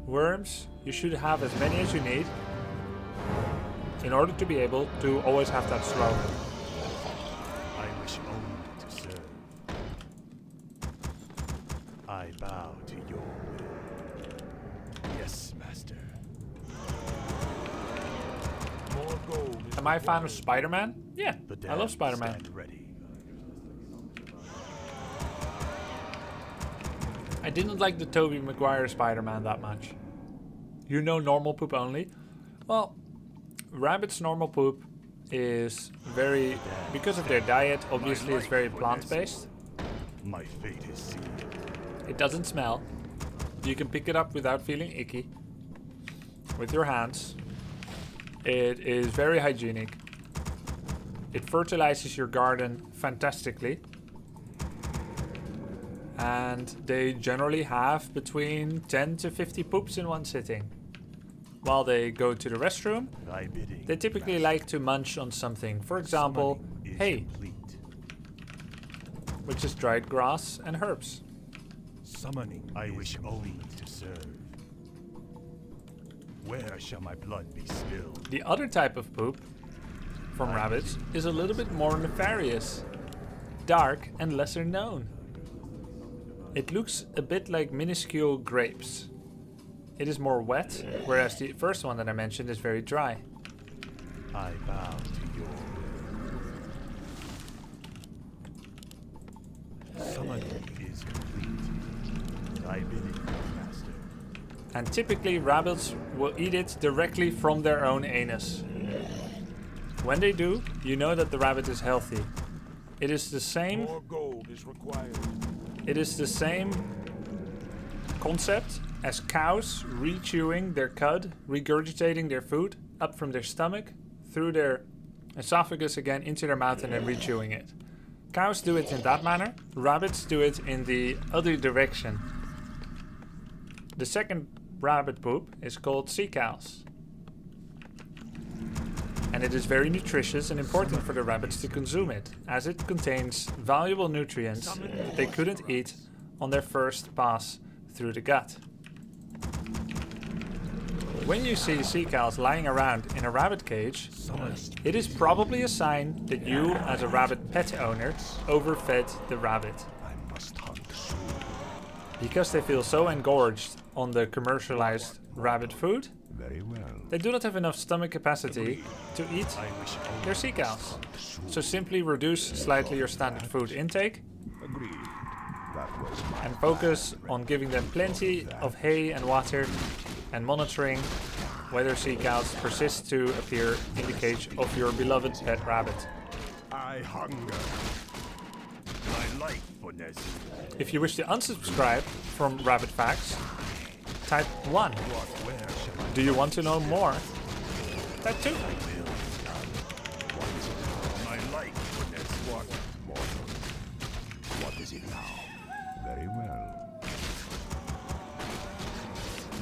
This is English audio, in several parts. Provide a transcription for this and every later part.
worms, you should have as many as you need in order to be able to always have that slow. I wish only to serve. I bow to your will. Yes, master. More gold. Am I a fan of Spider-Man? Yeah, I love Spider-Man. Stand ready. I didn't like the Tobey Maguire Spider-Man that much. You know normal poop only? Well, rabbits' normal poop is very, because of their diet, obviously it's very plant-based. My fate is sealed. It doesn't smell. You can pick it up without feeling icky with your hands. It is very hygienic. It fertilizes your garden fantastically. And they generally have between 10 to 50 poops in one sitting. While they go to the restroom, they typically like to munch on something. For example, hay, which is dried grass and herbs. Summoning, I wish only to serve. Where shall my blood be spilled? The other type of poop from rabbits is a little bit more nefarious, dark and lesser known. It looks a bit like minuscule grapes. It is more wet, whereas the first one that I mentioned is very dry. I bow to your will. Summoning is complete. I bid it, master. And typically rabbits will eat it directly from their own anus. When they do, you know that the rabbit is healthy. It is the same. More gold is required. It is the same concept as cows re-chewing their cud, regurgitating their food up from their stomach, through their esophagus again into their mouth and then re-chewing it. Cows do it in that manner, rabbits do it in the other direction. The second rabbit poop is called sea cows. And it is very nutritious and important for the rabbits to consume it, as it contains valuable nutrients that they couldn't eat on their first pass through the gut. When you see sea cows lying around in a rabbit cage, it is probably a sign that you, as a rabbit pet owner, overfed the rabbit. Because they feel so engorged on the commercialized rabbit food, Very well. they do not have enough stomach capacity to eat their sea cows. So simply reduce slightly your standard food intake Agreed. That was my and focus on giving them plenty of hay and water and monitoring whether sea cows persist to appear in the cage of your beloved pet rabbit. I hunger. My life for Nessie. If you wish to unsubscribe from Rabbit Facts, type 1. Where shall I Do you want to know more? Type 2. my life for Nessie? What mortal? What is it now? Very well.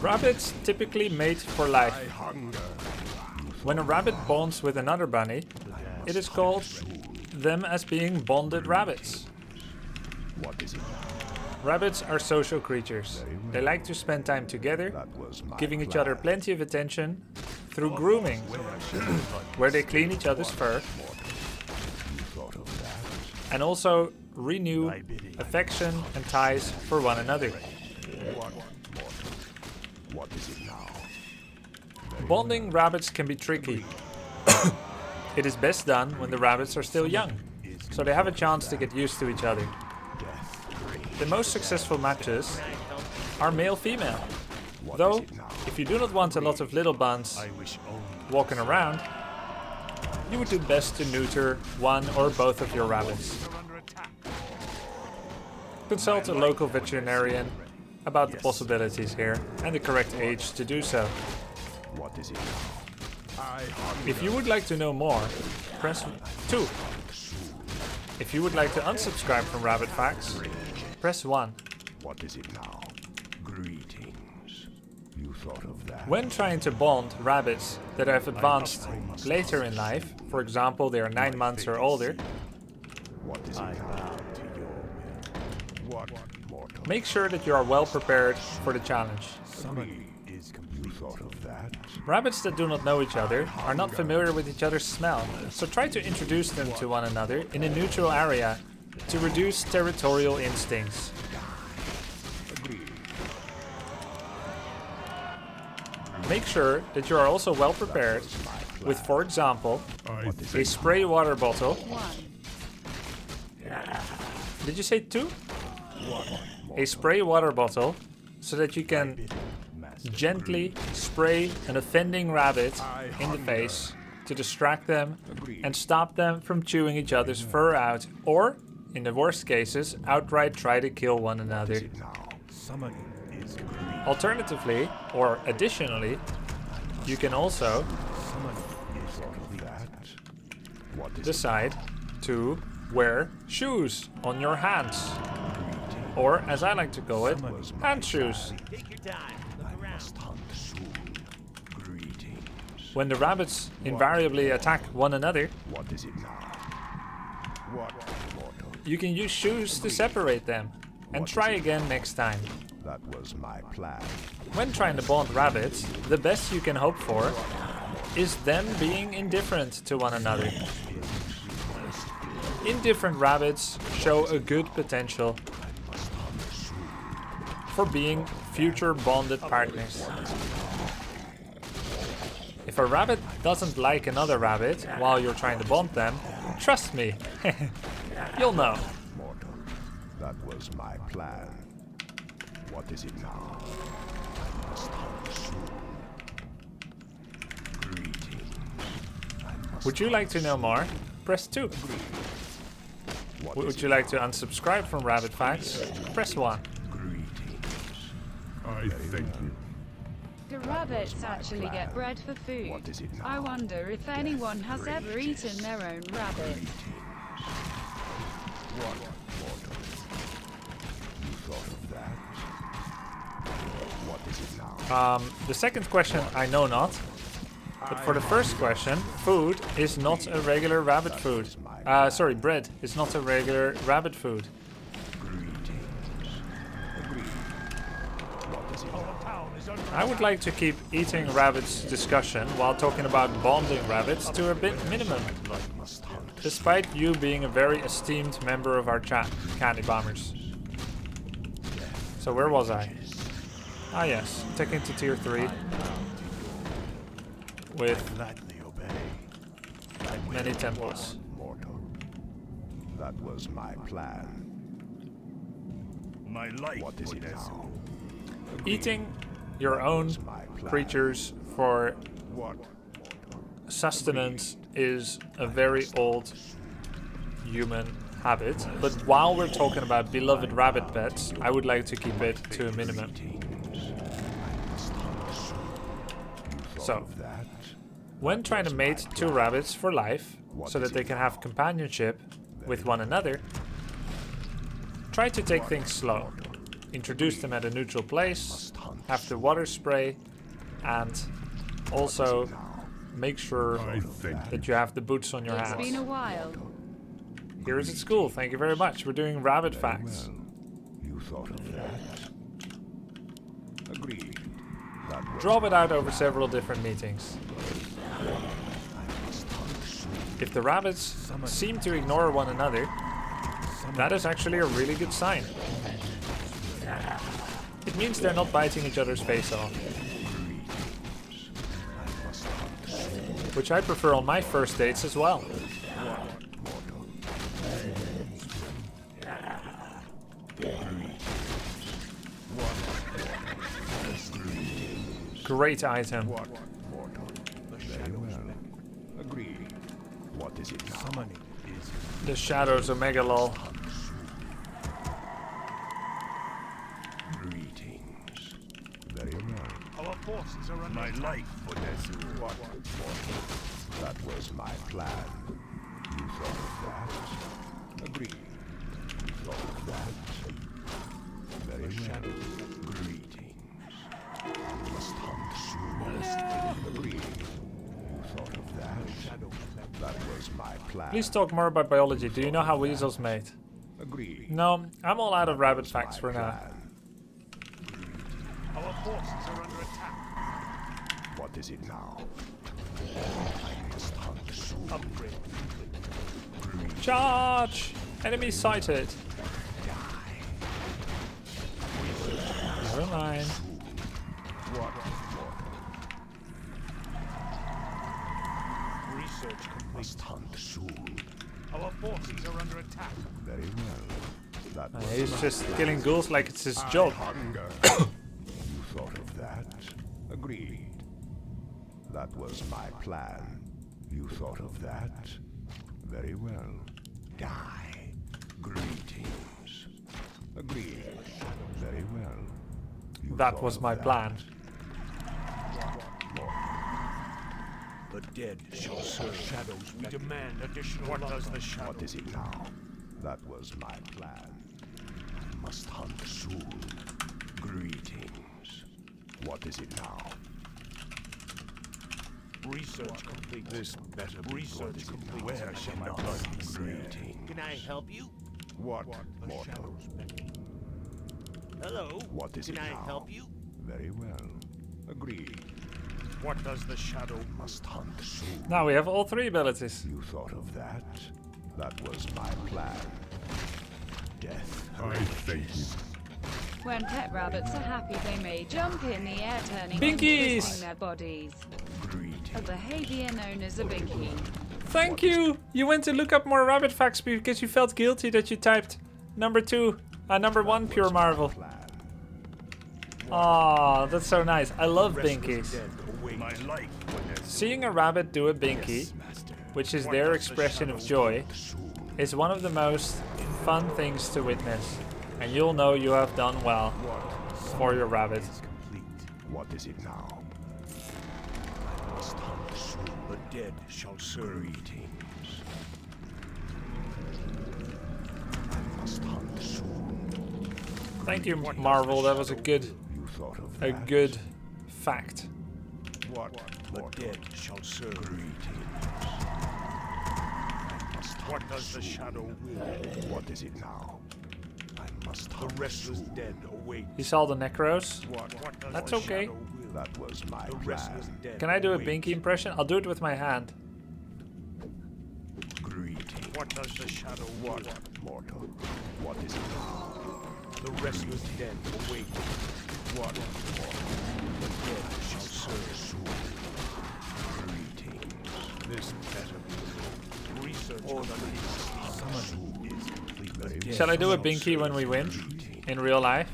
Rabbits typically mate for life. I hunger. When a rabbit bonds with another bunny, it is called them as being bonded rabbits. What is it now? Rabbits are social creatures. They like to spend time together, That was my giving each plan. other plenty of attention through grooming, where they clean each other's fur You thought of that? and also renew affection and ties for one another. What mortal? What is it now? Bonding rabbits can be tricky. It is best done when the rabbits are still young, so they have a chance to get used to each other. The most successful matches are male-female. Though, if you do not want a lot of little buns I wish only walking around, you would do best to neuter one or both of your rabbits. Consult a local veterinarian about the possibilities here and the correct age to do so. what is it now? I hunger. If you would like to know more, press 2. If you would like to unsubscribe from Rabbit Facts, press 1. What is it now? Greetings. You thought of that? When trying to bond rabbits that have advanced later in life, for example they are 9 months or older, What is it now? To your will. What mortal? make sure that you are well prepared for the challenge. Summoning is thought of that? Rabbits that do not know each other are not familiar with each other's smell, so try to introduce them to one another in a neutral area to reduce territorial instincts. Make sure that you are also well prepared with, for example, a spray water bottle. Did you say 2? A spray water bottle so that you can gently spray an offending rabbit in the face to distract them and stop them from chewing each other's fur out, or, in the worst cases, outright try to kill one another. Alternatively, or additionally, you can also decide to wear shoes on your hands. Or, as I like to call it, hand shoes. When the rabbits invariably attack one another, you can use shoes to separate them and try again next time. That was my plan. When trying to bond rabbits, the best you can hope for is them being indifferent to one another. Indifferent rabbits show a good potential for being future bonded partners. If a rabbit doesn't like another rabbit while you're trying to bond them, trust me, you'll know. That was my plan. What is it now? I must hunt soon. Greetings. Would you like to know more? Press 2. Would you like to unsubscribe from Rabbit Facts? Press 1. I thank you. Do rabbits actually get bred for food? I wonder if anyone has ever eaten their own rabbit. The second question I know not, but for the first question, food is not a regular rabbit food. Sorry, bread is not a regular rabbit food. I would like to keep eating rabbits discussion while talking about bonding rabbits to a bit minimum, despite you being a very esteemed member of our chat, Candy Bombers. So where was I? Ah yes, taking to tier 3 with many temples. That was my plan. My life. What is it now? Eating your own creatures for sustenance is a very old human habit, but while we're talking about beloved rabbit pets, I would like to keep it to a minimum. So, when trying to mate 2 rabbits for life, so that they can have companionship with one another, try to take things slow. Introduce them at a neutral place, have the water spray, and also make sure that you have the boots on your hands. It's been a while. Here is at school, thank you very much. We're doing rabbit facts. You thought of that? Agreed. Drop it out over several different meetings. If the rabbits seem to ignore one another, that is actually a really good sign. It means they're not biting each other's face off. Which I prefer on my first dates as well. Great item. Agreed. What is it now? The Shadows Omega lol. Greetings. Very well. Our forces are under my life for this. What? That was my plan. You thought of that? Agreed. You thought of that? Very well. Greetings. You must hunt soon. Agreed. You thought of that? That was my plan. Please talk more about biology. Do you know how weasels mate? Agreed. No, I'm all out of rabbit facts for now. Our forces are under attack. What is it now? I must hunt soon. Upgrade. Charge! Enemy sighted. Never mind. Research complete. Must hunt soon. Our forces are under attack. Very well. That was He's my just plan. killing ghouls like it's his job. Hunger. You thought of that? Agreed. That was my plan. You thought of that? Very well. Die. Greetings. Agreed. Very well. You That thought was of my that. plan. The dead shall serve. Shadows, we demand additional. What does the shadow? What is it now? That was my plan. I must hunt soon. Greetings. What is it now? Research complete. This better be Research good. complete. Where shall my blood be red? Greetings. Can I help you? What, The mortal? shadows beckon. Hello? What is Can it I now? help you? Very well. Agreed. What does the shadow Must hunt soon. Now we have all 3 abilities. You thought of that? That was my plan. Death. I thank you. When pet rabbits are happy, they may jump in the air, turning Binkies! and twisting their bodies. A Greetings. behavior known as a binky. Thank you! You went to look up more rabbit facts because you felt guilty that you typed number 1 pure marvel. Plan. Aw, that's so nice. I love restless binkies. dead await my life? Seeing a rabbit do a binky, which is their expression of joy, is one of the most fun things to witness. And you'll know you have done well for your rabbit. What is it now? I must hunt soon. The dead shall serve. Greetings. I must hunt soon. Thank you, Marvel. That was a good You thought of that? fact. What? The Mortal? dead shall serve. Greetings. What does the shadow will? What is it now? I must The hunt restless soon. dead await. You saw the necros? What does That's the okay. shadow will? That was my The restless plan. dead Can I do a await. binky impression? I'll do it with my hand. Greetings. What does the shadow will? Mortal? What is it now? The restless dead await. What? The dead shall serve. Soon. Greetings. This better be. Research complete. Summoning is complete. The dead Shall I do a shall binky when serve. we win? In real life?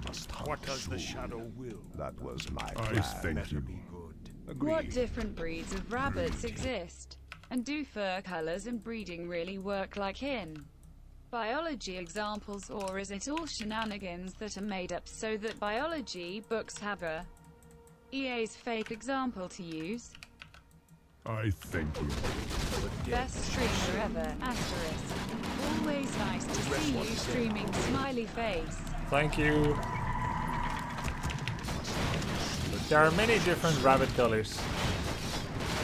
Must hunt What does the soon. shadow will? That was my I plan. thank Better you. be good. Agreed. What different breeds of rabbits exist? And do fur colors and breeding really work like in biology examples, or is it all shenanigans that are made up so that biology books have a EA's fake example to use? I thank you. Best streamer ever, asterisk. Always nice to see you streaming, smiley face. Thank you. There are many different rabbit colors.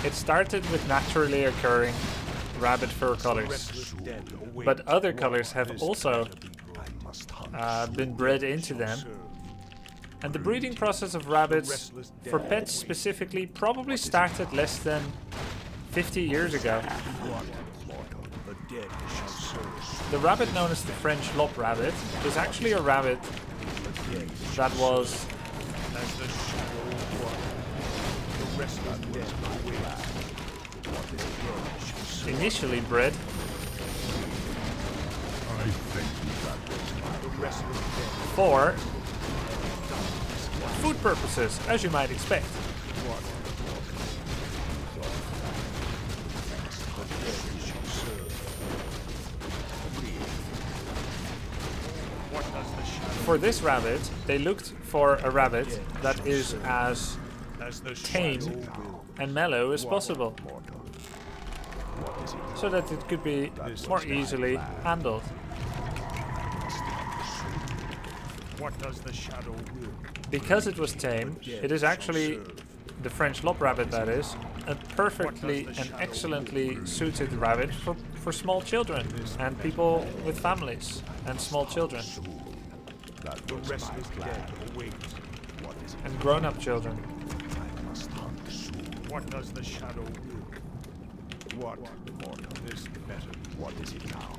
It started with naturally occurring rabbit fur colors, Restless dead await. but other colors have This also better be good. I must hunt been bred into them. Serve. And the breeding process of rabbits, for pets specifically, probably started less than 50 years ago. The dead shall serve. The rabbit known as the French lop rabbit is actually a rabbit that was As the shadow was. The restless dead await. What the dead shall serve. initially bred I thank you. The restless dead. for food purposes, as you might expect. What does the shadow For this rabbit, they looked for a rabbit that is as as the tame shadow will? and mellow as possible, so that it could be more easily handled. What does the shadow will? Because it was tame, it is actually the French lop rabbit, that is, a perfectly and excellently suited rabbit for small children and people with families and small children. That The was my restless plan. dead await. What is it and grown-up children. I must hunt soon. What does the shadow will? What? Mortal. This better. What is it now?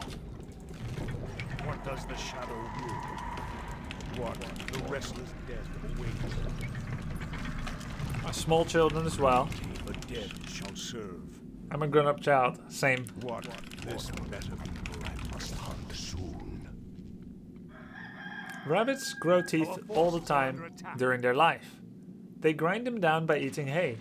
What does the shadow will? What? The restless death awaits. Small children as well. The dead shall serve. I'm a grown-up child. Same. What? This better. I must hunt soon. Rabbits grow teeth all the time during their life. They grind them down by eating hay.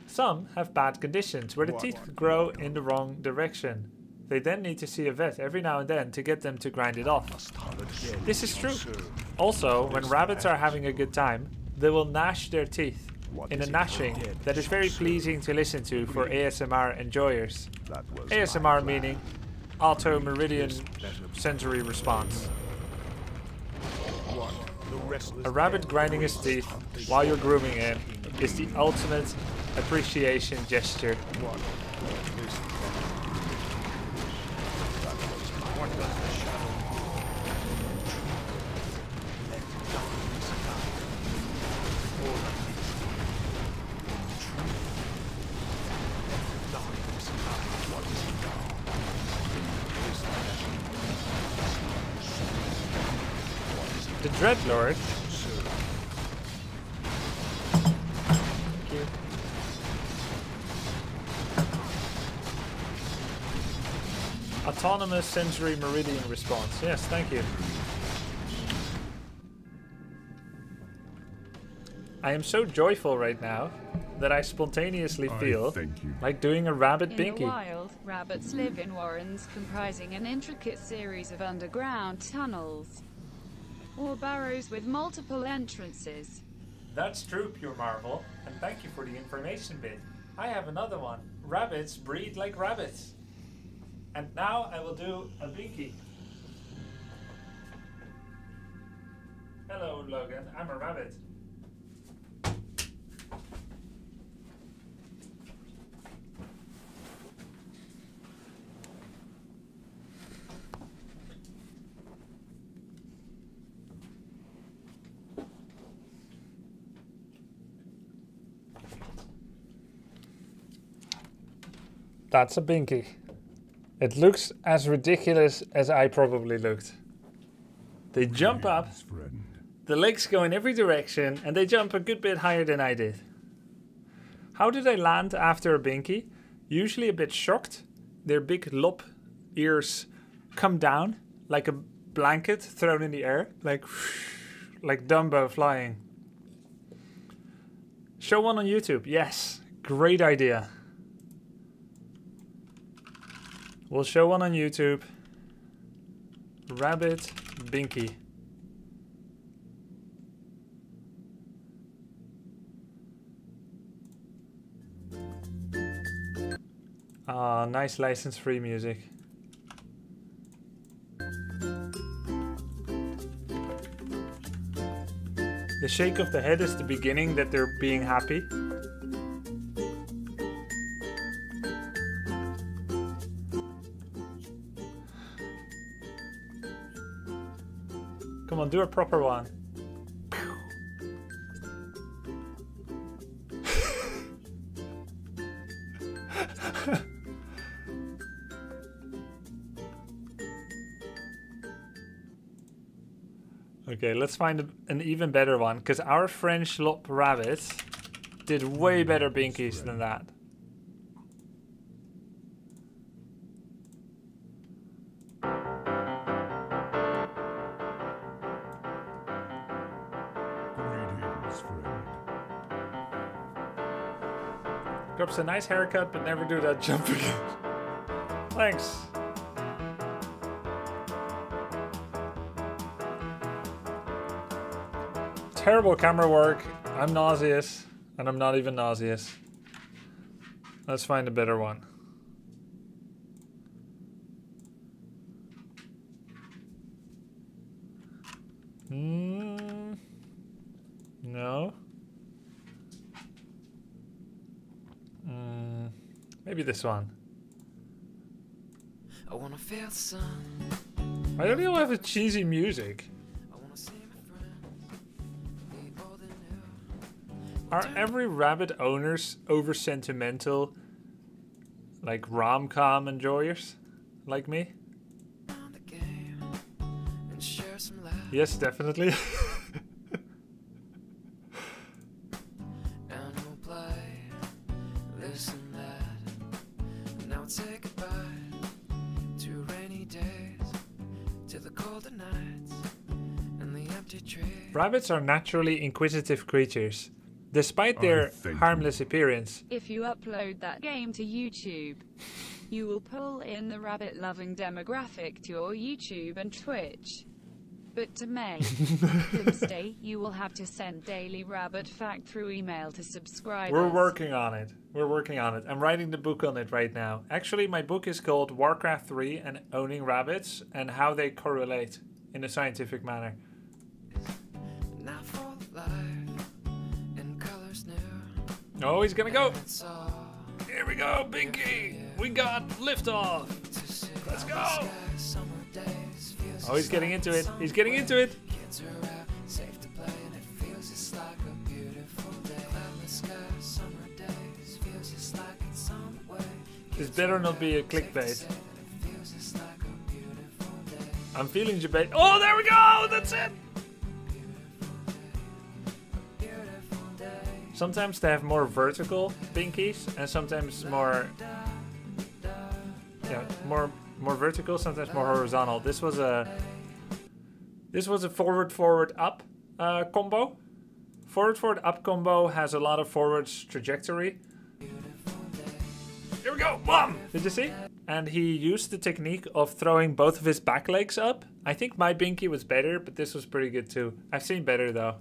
Some have bad conditions where the teeth grow in the wrong direction. They then need to see a vet every now and then to get them to grind it off. This is true. Also, when rabbits are having a good time, they will gnash their teeth in a gnashing that is very pleasing to listen to for ASMR enjoyers. ASMR meaning auto meridian sensory response. A rabbit grinding his teeth while you're grooming him is the ultimate appreciation gesture. The Dreadlord. Thank you. Autonomous sensory meridian response. Yes, thank you. I am so joyful right now that I spontaneously feel like doing a rabbit binky. In the wild, rabbits live in warrens comprising an intricate series of underground tunnels or burrows with multiple entrances. That's true, Pure Marvel, and thank you for the information bit. I have another one. Rabbits breed like rabbits. And now I will do a binky. Hello, Logan. I'm a rabbit. That's a binky. It looks as ridiculous as I probably looked. They jump up, the legs go in every direction, and they jump a good bit higher than I did. How do they land after a binky? Usually a bit shocked. Their big lop ears come down like a blanket thrown in the air, like Dumbo flying. Show one on YouTube. Yes, great idea. We'll show one on YouTube. Rabbit binky. Ah, nice license-free music. The shake of the head is the beginning that they're being happy. Come on, do a proper one. Okay, let's find an even better one, because our French lop rabbits did way better binkies than that. Grub's a nice haircut, but never do that jump again. Thanks. Terrible camera work. I'm nauseous, and I'm not even nauseous. Let's find a better one. No. Maybe this one. I wanna feel the sun. Why don't you have a cheesy music? I wanna see my friends. Are every rabbit owners over sentimental, like rom-com enjoyers, like me? Yes, definitely. Rabbits are naturally inquisitive creatures, despite their harmless appearance. If you upload that game to YouTube, you will pull in the rabbit-loving demographic to your YouTube and Twitch. But to make them stay, you will have to send daily rabbit fact through email to subscribers. We're working on it. We're working on it. I'm writing the book on it right now. Actually, my book is called Warcraft 3 and Owning Rabbits and How They Correlate in a Scientific Manner. Oh, he's gonna go. Here we go, Binky. We got liftoff. Let's go. Oh, he's getting into it. He's getting into it. This better not be a clickbait. I'm feeling debate. Oh, there we go. That's it. Sometimes they have more vertical binkies, and sometimes more, yeah, more vertical. Sometimes more horizontal. This was a forward up combo. Forward up combo has a lot of forwards trajectory. Here we go. Bam! Did you see? And he used the technique of throwing both of his back legs up. I think my binky was better, but this was pretty good too. I've seen better though.